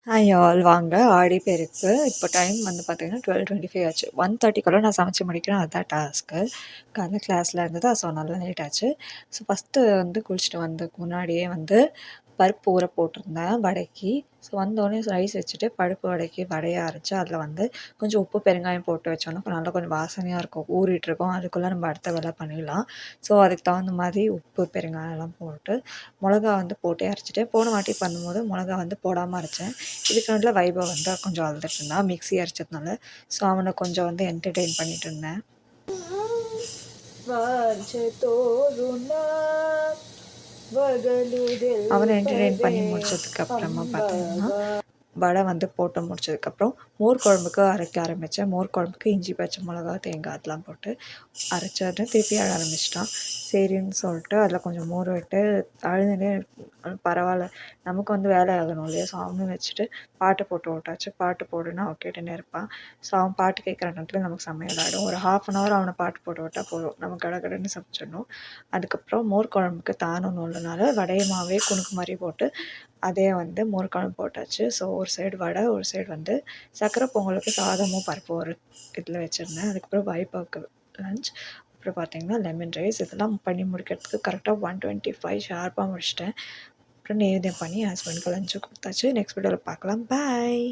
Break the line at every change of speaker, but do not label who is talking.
Hi all வாங்க ஆடிப்பெருக்கு. இப்போ time வந்து பார்த்தீங்கன்னா 12:25 ஆச்சு. 1:30க்குள்ள நான் சமைச்சு முடிக்கிறேன். அதுதான் டாஸ்க்கு. காலைல கிளாஸில் இருந்தது. ஸோ அதனால லேட் ஆச்சு. ஸோ ஃபஸ்ட்டு வந்து குளிச்சுட்டு வந்ததுக்கு முன்னாடியே வந்து பருப்பு ஊற போட்டிருந்தேன் வடைக்கு. ஸோ வந்தோடனே ரைஸ் வச்சுட்டு பருப்பு வடைக்கு வடையை அரைச்சி அதில் வந்து கொஞ்சம் உப்பு பெருங்காயம் போட்டு வச்சோன்னா நல்லா கொஞ்சம் வாசனையாக இருக்கும். ஊறிட்டுருக்கும். அதுக்குள்ளே நம்ம அடுத்த வேலை பண்ணிடலாம். ஸோ அதுக்கு தகுந்த மாதிரி உப்பு பெருங்காயம்லாம் போட்டு மிளகா வந்து போட்டு அரைச்சிட்டேன். போன வாட்டி பண்ணும்போது மிளகா வந்து போடாமல் அரைச்சேன். இதுக்கு நடுவில் வைபவ் வந்து கொஞ்சம் அழுதுட்டு இருந்தான் மிக்ஸி அரைச்சதுனால. ஸோ அவனை கொஞ்சம் வந்து என்டர்டெயின் பண்ணிட்டு இருந்தேன். அவனை என்டர்டெயின் பண்ணி முடிச்சதுக்கு அப்புறமா பார்த்தீங்கன்னா வடை வந்து போட்டு முடிச்சதுக்கப்புறம் மோர் குழம்புக்கு அரைக்க ஆரம்பித்தேன். மோர் குழம்புக்கு இஞ்சி பச்சை மிளகா தேங்காய் அதெல்லாம் போட்டு அரைச்சோடனே திருப்பி அழ ஆரம்பிச்சிட்டான். சரின்னு சொல்லிட்டு அதில் கொஞ்சம் மோர் விட்டு அழுதுனே பரவாயில்ல நமக்கு வந்து வேலை ஆகணும் இல்லையா. ஸோ அவனும் வச்சுட்டு பாட்டு போட்டு விட்டாச்சு. பாட்டு போடுன்னா அவன் கேட்டுன்னே இருப்பான். ஸோ அவன் பாட்டு கேட்குற நேரத்தில் நமக்கு சமையல் ஆகிடும். ஒரு 1/2 அவனை பாட்டு போட்டு விட்டால் போதும், நம்ம கடகடன்னு சமைச்சிடணும். அதுக்கப்புறம் மோர் குழம்புக்கு தானொன்றும் இல்லைனால வடைய மாவே குணுக்கு மாதிரி போட்டு அதே வந்து மோர் குழம்பு போட்டாச்சு. ஸோ ஒரு சைடு வடை, ஒரு சைடு வந்து சக்கரை பொங்கலுக்கு சாதமும் பருப்பு ஒரு இதில் வச்சுருந்தேன். அதுக்கப்புறம் வைப்பாவுக்கு லஞ்ச், அப்புறம் பார்த்திங்கன்னா லெமன் ரைஸ். இதெல்லாம் பண்ணி முடிக்கிறதுக்கு கரெக்டாக 1:25 ஷார்ப்பாக முடிச்சிட்டேன். அப்புறம் நெய்வேத்தியம் பண்ணி ஹஸ்பண்டுக்கு லஞ்சு கொடுத்தாச்சு. நெக்ஸ்ட் வீடியோவில் பார்க்கலாம். பாய்.